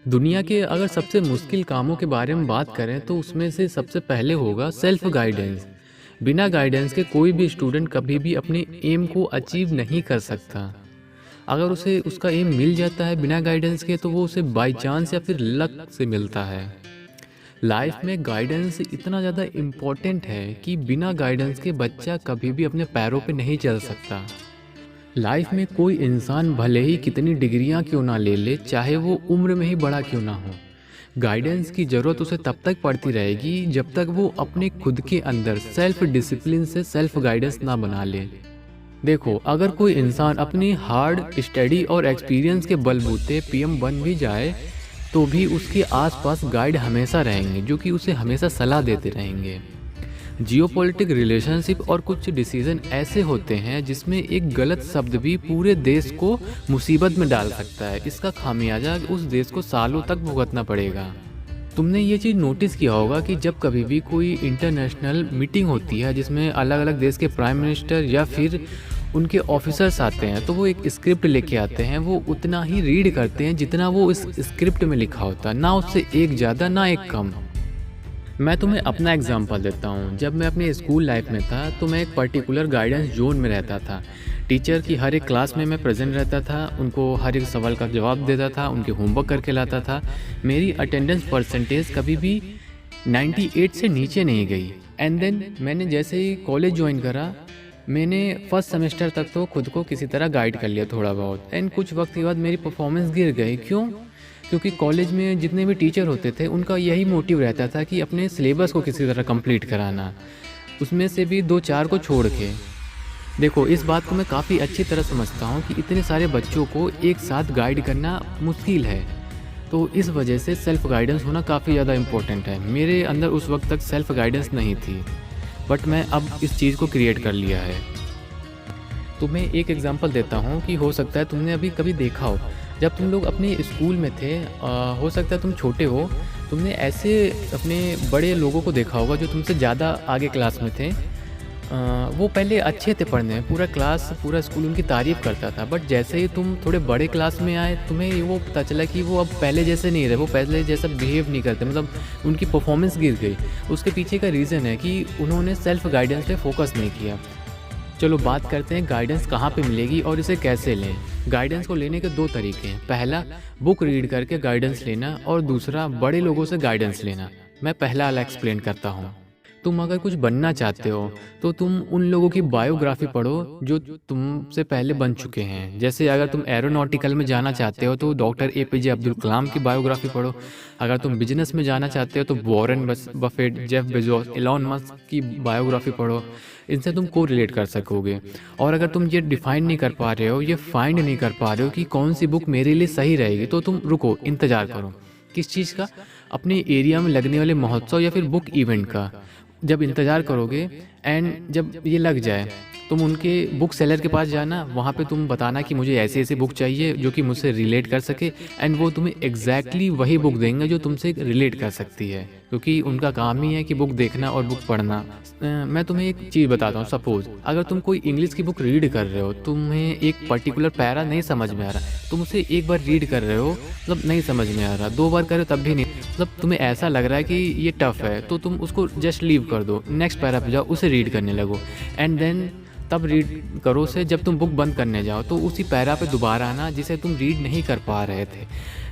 दुनिया के अगर सबसे मुश्किल कामों के बारे में बात करें तो उसमें से सबसे पहले होगा सेल्फ गाइडेंस। बिना गाइडेंस के कोई भी स्टूडेंट कभी भी अपने एम को अचीव नहीं कर सकता। अगर उसे उसका एम मिल जाता है बिना गाइडेंस के तो वो उसे बाय चांस या फिर लक से मिलता है। लाइफ में गाइडेंस इतना ज़्यादा इम्पोर्टेंट है कि बिना गाइडेंस के बच्चा कभी भी अपने पैरों पे नहीं चल सकता। लाइफ में कोई इंसान भले ही कितनी डिग्रियां क्यों ना ले ले, चाहे वो उम्र में ही बड़ा क्यों ना हो, गाइडेंस की ज़रूरत उसे तब तक पड़ती रहेगी जब तक वो अपने खुद के अंदर सेल्फ डिसिप्लिन से सेल्फ गाइडेंस ना बना ले। देखो, अगर कोई इंसान अपनी हार्ड स्टडी और एक्सपीरियंस के बलबूते पीएम बन भी जाए तो भी उसके आसपास गाइड हमेशा रहेंगे जो कि उसे हमेशा सलाह देते रहेंगे। जियोपॉलिटिक रिलेशनशिप और कुछ डिसीजन ऐसे होते हैं जिसमें एक गलत शब्द भी पूरे देश को मुसीबत में डाल सकता है। इसका खामियाजा उस देश को सालों तक भुगतना पड़ेगा। तुमने ये चीज़ नोटिस किया होगा कि जब कभी भी कोई इंटरनेशनल मीटिंग होती है जिसमें अलग अलग देश के प्राइम मिनिस्टर या फिर उनके ऑफिसर्स आते हैं तो वो एक स्क्रिप्ट लेके आते हैं। वो उतना ही रीड करते हैं जितना वो इस स्क्रिप्ट में लिखा होता है, ना उससे एक ज़्यादा ना एक कम। मैं तुम्हें अपना एग्जांपल देता हूँ। जब मैं अपने स्कूल लाइफ में था तो मैं एक पर्टिकुलर गाइडेंस जोन में रहता था। टीचर की हर एक क्लास में मैं प्रेजेंट रहता था, उनको हर एक सवाल का जवाब देता था, उनके होमवर्क करके लाता था। मेरी अटेंडेंस परसेंटेज कभी भी 98 से नीचे नहीं गई। एंड देन मैंने जैसे ही कॉलेज ज्वाइन करा, मैंने फर्स्ट सेमेस्टर तक तो खुद को किसी तरह गाइड कर लिया थोड़ा बहुत। एंड कुछ वक्त के बाद मेरी परफॉर्मेंस गिर गई। क्यों? क्योंकि कॉलेज में जितने भी टीचर होते थे उनका यही मोटिव रहता था कि अपने सिलेबस को किसी तरह कंप्लीट कराना, उसमें से भी 2-4 को छोड़ के। देखो, इस बात को मैं काफ़ी अच्छी तरह समझता हूँ कि इतने सारे बच्चों को एक साथ गाइड करना मुश्किल है। तो इस वजह से सेल्फ गाइडेंस होना काफ़ी ज़्यादा इम्पोर्टेंट है। मेरे अंदर उस वक्त तक सेल्फ गाइडेंस नहीं थी, बट मैं अब इस चीज़ को क्रिएट कर लिया है। तो मैं एक एग्जांपल देता हूँ कि हो सकता है तुमने अभी कभी देखा हो, जब तुम लोग अपने स्कूल में थे, हो सकता है तुम छोटे हो, तुमने ऐसे अपने बड़े लोगों को देखा होगा जो तुमसे ज़्यादा आगे क्लास में थे। वो पहले अच्छे थे पढ़ने में, पूरा क्लास पूरा स्कूल उनकी तारीफ़ करता था। बट जैसे ही तुम थोड़े बड़े क्लास में आए तुम्हें वो पता चला कि वो अब पहले जैसे नहीं रहे, वो पहले जैसा बिहेव नहीं करते, मतलब उनकी परफॉर्मेंस गिर गई। उसके पीछे का रीज़न है कि उन्होंने सेल्फ गाइडेंस पे फोकस नहीं किया। चलो बात करते हैं गाइडेंस कहाँ पे मिलेगी और इसे कैसे लें। गाइडेंस को लेने के 2 तरीके हैं। पहला, बुक रीड करके गाइडेंस लेना, और दूसरा, बड़े लोगों से गाइडेंस लेना। मैं पहला वाला एक्सप्लेन करता हूँ। तुम अगर कुछ बनना चाहते हो तो तुम उन लोगों की बायोग्राफी पढ़ो जो तुमसे पहले बन चुके हैं। जैसे अगर तुम एरोनॉटिकल में जाना चाहते हो तो डॉक्टर APJ अब्दुल कलाम की बायोग्राफी पढ़ो। अगर तुम बिजनेस में जाना चाहते हो तो Warren Buffett, Jeff Bezos, Elon Musk की बायोग्राफी पढ़ो। इनसे तुम को रिलेट कर सकोगे। और अगर तुम ये डिफाइन नहीं कर पा रहे हो, ये फाइंड नहीं कर पा रहे हो कि कौन सी बुक मेरे लिए सही रहेगी, तो तुम रुको, इंतज़ार करो। किस चीज़ का? अपने एरिया में लगने वाले महोत्सव या फिर बुक इवेंट का। जब इंतज़ार करोगे एंड जब ये लग जाए, तुम उनके बुक सेलर के पास जाना, वहाँ पे तुम बताना कि मुझे ऐसे ऐसे बुक चाहिए जो कि मुझसे रिलेट कर सके, एंड वो तुम्हें एग्जैक्टली वही बुक देंगे जो तुमसे रिलेट कर सकती है, क्योंकि उनका काम ही है कि बुक देखना और बुक पढ़ना। मैं तुम्हें एक चीज़ बताता हूँ। सपोज़ अगर तुम कोई इंग्लिश की बुक रीड कर रहे हो, तुम्हें एक पर्टिकुलर पैरा नहीं समझ में आ रहा, तुम उसे एक बार रीड कर रहे हो, मतलब नहीं समझ में आ रहा, 2 बार करे तब भी नहीं, मतलब तुम्हें ऐसा लग रहा है कि ये टफ है, तो तुम उसको जस्ट लीव कर दो, नेक्स्ट पैरा पे जाओ, उसे रीड करने लगो। एंड देन तब रीड करो से जब तुम बुक बंद करने जाओ तो उसी पैरा पे दोबारा आना जिसे तुम रीड नहीं कर पा रहे थे।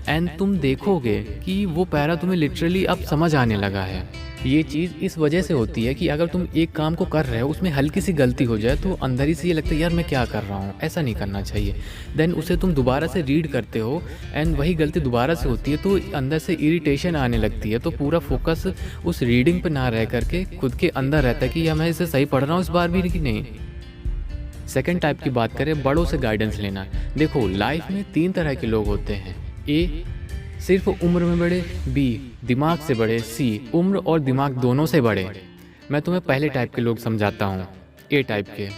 एंड तुम देखोगे कि वो पैरा तुम्हें लिटरली अब समझ आने लगा है। ये चीज़ इस वजह से होती है कि अगर तुम एक काम को कर रहे हो, उसमें हल्की सी गलती हो जाए तो अंदर ही से ये लगता है यार मैं क्या कर रहा हूँ, ऐसा नहीं करना चाहिए। देन उसे तुम दोबारा से रीड करते हो एंड वही गलती दोबारा से होती है तो अंदर से इरिटेशन आने लगती है। तो पूरा फोकस उस रीडिंग पर ना रह करके खुद के अंदर रहता है कि या मैं इसे सही पढ़ रहा हूँ इस बार भी कि नहीं। सेकेंड टाइप की बात करें, बड़ों से गाइडेंस लेना। देखो, लाइफ में 3 तरह के लोग होते हैं। ए, सिर्फ उम्र में बड़े। बी, दिमाग से बड़े। सी, उम्र और दिमाग दोनों से बड़े। मैं तुम्हें पहले टाइप के लोग समझाता हूँ, ए टाइप के।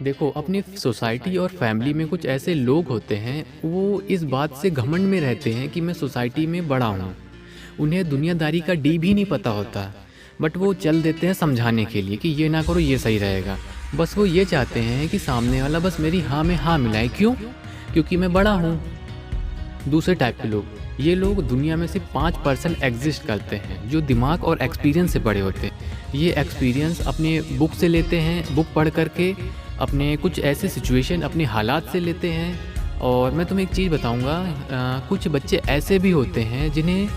देखो, अपनी सोसाइटी और फैमिली में कुछ ऐसे लोग होते हैं, वो इस बात से घमंड में रहते हैं कि मैं सोसाइटी में बड़ा हूँ। उन्हें दुनियादारी का डी भी नहीं पता होता, बट वो चल देते हैं समझाने के लिए कि ये ना करो, ये सही रहेगा। बस वो ये चाहते हैं कि सामने वाला बस मेरी हाँ में हाँ मिलाए। क्यों? क्योंकि मैं बड़ा हूँ। दूसरे टाइप के लोग, ये लोग दुनिया में सिर्फ 5% एग्जिस्ट करते हैं, जो दिमाग और एक्सपीरियंस से बड़े होते हैं। ये एक्सपीरियंस अपने बुक से लेते हैं, बुक पढ़ करके अपने कुछ ऐसे सिचुएशन, अपने हालात से लेते हैं। और मैं तुम्हें एक चीज़ बताऊंगा, कुछ बच्चे ऐसे भी होते हैं जिन्हें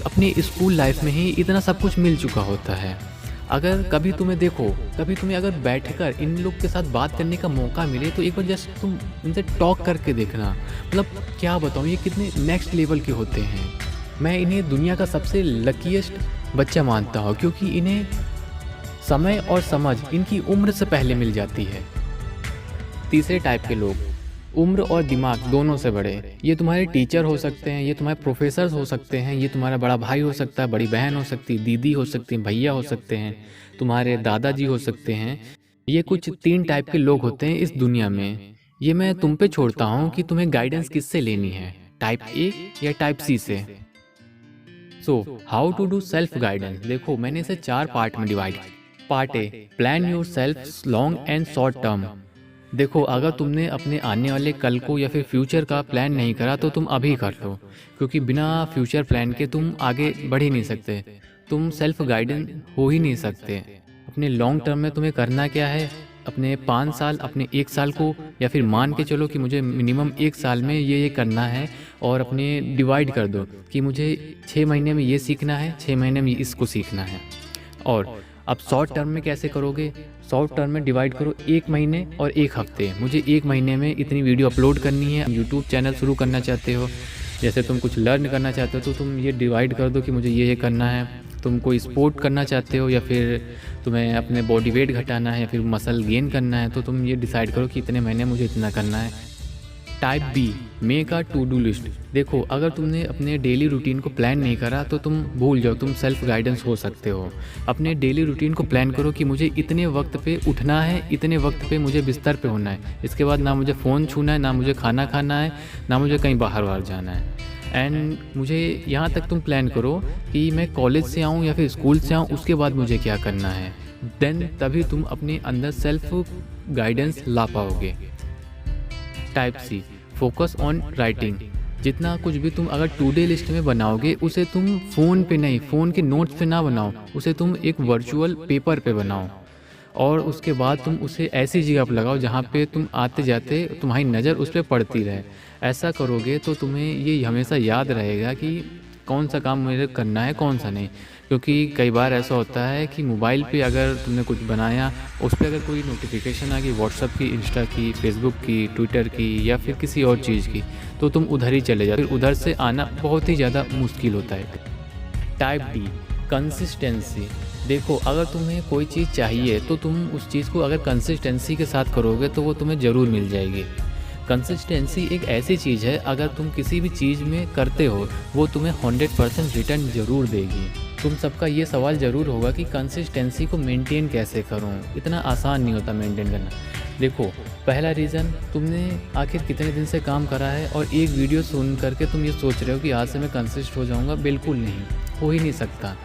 अपनी स्कूल लाइफ में ही इतना सब कुछ मिल चुका होता है। अगर कभी तुम्हें अगर बैठकर इन लोग के साथ बात करने का मौका मिले तो एक बार जस्ट तुम इनसे टॉक करके देखना। मतलब क्या बताऊँ, ये कितने नेक्स्ट लेवल के होते हैं। मैं इन्हें दुनिया का सबसे लकीएस्ट बच्चा मानता हूँ, क्योंकि इन्हें समय और समझ इनकी उम्र से पहले मिल जाती है। तीसरे टाइप के लोग, उम्र और दिमाग दोनों से बड़े। ये तुम्हारे टीचर हो सकते हैं, ये तुम्हारे प्रोफेसर हो सकते हैं, ये तुम्हारा बड़ा भाई हो सकता है, बड़ी बहन हो सकती है, दीदी हो सकती है, भैया हो सकते हैं, तुम्हारे दादाजी हो सकते हैं। ये कुछ 3 टाइप के लोग होते हैं इस दुनिया में। ये मैं तुम पे छोड़ता हूँ कि तुम्हें गाइडेंस किससे लेनी है, टाइप ए या टाइप सी से। So how to do self guidance. देखो, मैंने इसे 4 पार्ट में divide. Part A, plan yourself long and short term. देखो, अगर तुमने अपने आने वाले कल को या फिर फ्यूचर का प्लान नहीं करा तो तुम अभी कर लो, क्योंकि बिना फ्यूचर प्लान के तुम आगे बढ़ ही नहीं सकते, तुम सेल्फ गाइडेंस हो ही नहीं सकते। अपने लॉन्ग टर्म में तुम्हें करना क्या है, अपने 5 साल, अपने 1 साल को, या फिर मान के चलो कि मुझे मिनिमम 1 साल में ये करना है, और अपने डिवाइड कर दो कि मुझे 6 महीने में ये सीखना है, 6 महीने में इसको सीखना है। और अब शॉर्ट टर्म में कैसे करोगे, शॉर्ट टर्म में डिवाइड करो 1 महीने और 1 हफ्ते। मुझे 1 महीने में इतनी वीडियो अपलोड करनी है। यूट्यूब चैनल शुरू करना चाहते हो, जैसे तुम कुछ लर्न करना चाहते हो तो तुम ये डिवाइड कर दो कि मुझे ये करना है। तुम कोई स्पोर्ट करना चाहते हो, या फिर तुम्हें अपने बॉडी वेट घटाना है, या फिर मसल गेन करना है, तो तुम ये डिसाइड करो कि इतने महीने मुझे इतना करना है। Type B, make a to do list. देखो, अगर तुमने अपने डेली रूटीन को प्लान नहीं करा तो तुम भूल जाओ, तुम सेल्फ गाइडेंस हो सकते हो। अपने डेली रूटीन को प्लान करो कि मुझे इतने वक्त पे उठना है, इतने वक्त पे मुझे बिस्तर पे होना है, इसके बाद ना मुझे फ़ोन छूना है, ना मुझे खाना खाना है, ना मुझे कहीं बाहर जाना है। एंड मुझे यहाँ तक तुम प्लान करो कि मैं कॉलेज से आऊँ या फिर स्कूल से आऊँ, उसके बाद मुझे क्या करना है। देन तभी तुम अपने अंदर सेल्फ गाइडेंस ला पाओगे। Type C, focus on writing. जितना कुछ भी तुम अगर टू डे लिस्ट में बनाओगे, उसे तुम फ़ोन पे नहीं, फ़ोन के नोट्स पे ना बनाओ, उसे तुम एक वर्चुअल पेपर पे बनाओ, और उसके बाद तुम उसे ऐसी जगह पर लगाओ जहाँ पे तुम आते जाते तुम्हारी नज़र उस पर पड़ती रहे। ऐसा करोगे तो तुम्हें ये हमेशा याद रहेगा कि कौन सा काम मुझे करना है, कौन सा नहीं। क्योंकि कई बार ऐसा होता है कि मोबाइल पे अगर तुमने कुछ बनाया, उस पर अगर कोई नोटिफिकेशन आ गई, व्हाट्सअप की, इंस्टा की, फेसबुक की, ट्विटर की, या फिर किसी और चीज़ की, तो तुम उधर ही चले जाते, फिर उधर से आना बहुत ही ज़्यादा मुश्किल होता है। Type D, consistency. देखो, अगर तुम्हें कोई चीज़ चाहिए तो तुम उस चीज़ को अगर कंसिस्टेंसी के साथ करोगे तो वो तुम्हें ज़रूर मिल जाएगी। कंसिस्टेंसी एक ऐसी चीज़ है, अगर तुम किसी भी चीज़ में करते हो वो तुम्हें 100% रिटर्न ज़रूर देगी। तुम सबका ये सवाल ज़रूर होगा कि कंसिस्टेंसी को मेंटेन कैसे करूं, इतना आसान नहीं होता मेंटेन करना। देखो, पहला रीज़न, तुमने आखिर कितने दिन से काम करा है, और एक वीडियो सुन करके तुम ये सोच रहे हो कि आज से मैं कंसिस्ट हो जाऊंगा। बिल्कुल नहीं, हो ही नहीं सकता।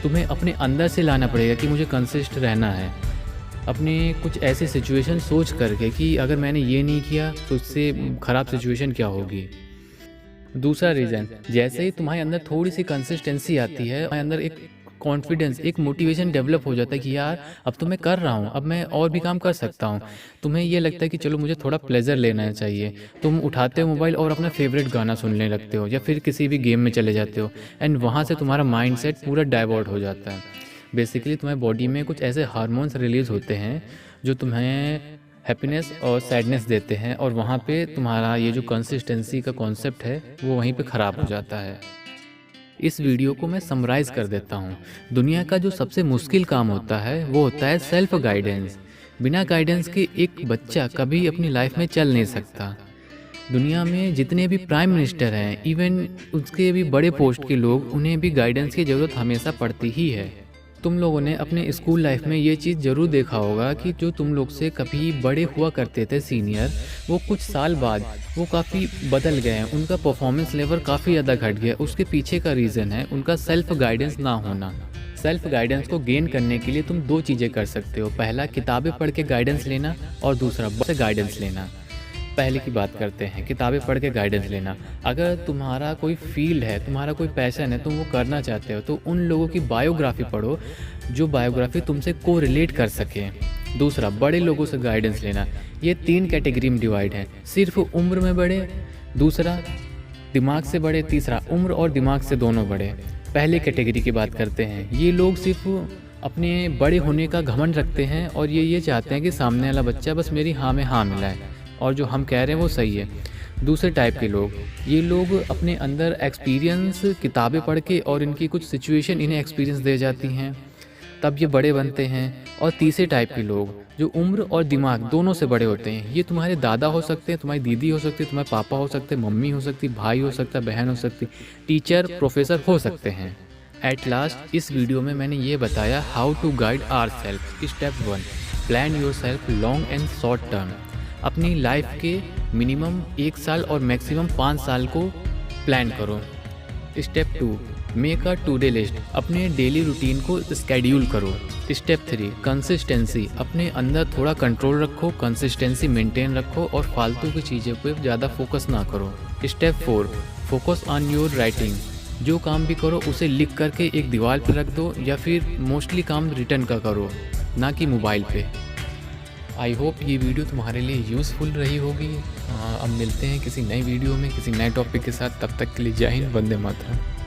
तुम्हें अपने अंदर से लाना पड़ेगा कि मुझे कंसिस्ट रहना है। अपने कुछ ऐसे सिचुएशन सोच करके कि अगर मैंने ये नहीं किया तो उससे ख़राब सिचुएशन क्या होगी। दूसरा रीज़न, जैसे ही तुम्हारे अंदर थोड़ी सी कंसिस्टेंसी आती है, तुम्हारे अंदर एक कॉन्फिडेंस, एक मोटिवेशन डेवलप हो जाता है कि यार अब तो मैं कर रहा हूँ, अब मैं और भी काम कर सकता हूँ। तुम्हें ये लगता है कि चलो मुझे थोड़ा प्लेजर लेना चाहिए। तुम उठाते हो मोबाइल और अपना फेवरेट गाना सुनने लगते हो, या फिर किसी भी गेम में चले जाते हो, एंड वहाँ से तुम्हारा माइंडसेट पूरा डाइवर्ट हो जाता है। बेसिकली तुम्हारी बॉडी में कुछ ऐसे हार्मोन्स रिलीज़ होते हैं जो तुम्हें हैप्पीनेस और सैडनेस देते हैं, और वहाँ पे तुम्हारा ये जो कंसिस्टेंसी का कॉन्सेप्ट है वो वहीं पे ख़राब हो जाता है। इस वीडियो को मैं समराइज़ कर देता हूँ। दुनिया का जो सबसे मुश्किल काम होता है वो होता है सेल्फ गाइडेंस। बिना गाइडेंस के एक बच्चा कभी अपनी लाइफ में चल नहीं सकता। दुनिया में जितने भी प्राइम मिनिस्टर हैं, इवन उसके भी बड़े पोस्ट के लोग, उन्हें भी गाइडेंस की ज़रूरत हमेशा पड़ती ही है। तुम लोगों ने अपने स्कूल लाइफ में ये चीज़ ज़रूर देखा होगा कि जो तुम लोग से कभी बड़े हुआ करते थे सीनियर, वो कुछ साल बाद वो काफ़ी बदल गए हैं, उनका परफॉर्मेंस लेवल काफ़ी ज़्यादा घट गया। उसके पीछे का रीज़न है उनका सेल्फ गाइडेंस ना होना। सेल्फ गाइडेंस को गेन करने के लिए तुम 2 चीज़ें कर सकते हो। पहला, किताबें पढ़ के गाइडेंस लेना, और दूसरा, बस गाइडेंस लेना। पहले की बात करते हैं, किताबें पढ़ के गाइडेंस लेना। अगर तुम्हारा कोई फील्ड है, तुम्हारा कोई पैशन है, तुम वो करना चाहते हो, तो उन लोगों की बायोग्राफी पढ़ो जो बायोग्राफी तुमसे को रिलेट कर सके। दूसरा, बड़े लोगों से गाइडेंस लेना। ये 3 कैटेगरी में डिवाइड है, सिर्फ उम्र में बड़े, दूसरा दिमाग से बड़े, तीसरा उम्र और दिमाग से दोनों बड़े। पहले कैटेगरी की बात करते हैं, ये लोग सिर्फ अपने बड़े होने का घमंड रखते हैं और ये चाहते हैं कि सामने वाला बच्चा बस मेरी हाँ में हाँ मिलाए और जो हम कह रहे हैं वो सही है। दूसरे टाइप के लोग, ये लोग अपने अंदर एक्सपीरियंस किताबें पढ़ के और इनकी कुछ सिचुएशन इन्हें एक्सपीरियंस दे जाती हैं, तब ये बड़े बनते हैं। और तीसरे टाइप के लोग जो उम्र और दिमाग दोनों से बड़े होते हैं, ये तुम्हारे दादा हो सकते हैं, तुम्हारी दीदी हो सकती है, तुम्हारे पापा हो सकते हैं, मम्मी हो सकती, भाई हो सकता है, बहन हो सकती, टीचर प्रोफेसर हो सकते हैं। एट लास्ट इस वीडियो में मैंने ये बताया how to guide ourself. Step 1, plan yourself long and short term. अपनी लाइफ के मिनिमम 1 साल और मैक्सिमम 5 साल को प्लान करो। Step 2, make a today list. अपने डेली रूटीन को स्केड्यूल करो। Step 3, consistency. अपने अंदर थोड़ा कंट्रोल रखो, कंसिस्टेंसी मेंटेन रखो और फालतू की चीज़ों पे ज़्यादा फोकस ना करो। Step 4, focus on your writing. जो काम भी करो उसे लिख करके एक दीवार पर रख दो या फिर मोस्टली काम रिटर्न का करो, ना कि मोबाइल पे। आई होप ये वीडियो तुम्हारे लिए यूज़फुल रही होगी। अब मिलते हैं किसी नई वीडियो में किसी नए टॉपिक के साथ। तब तक के लिए जय हिंद, वंदे मातरम।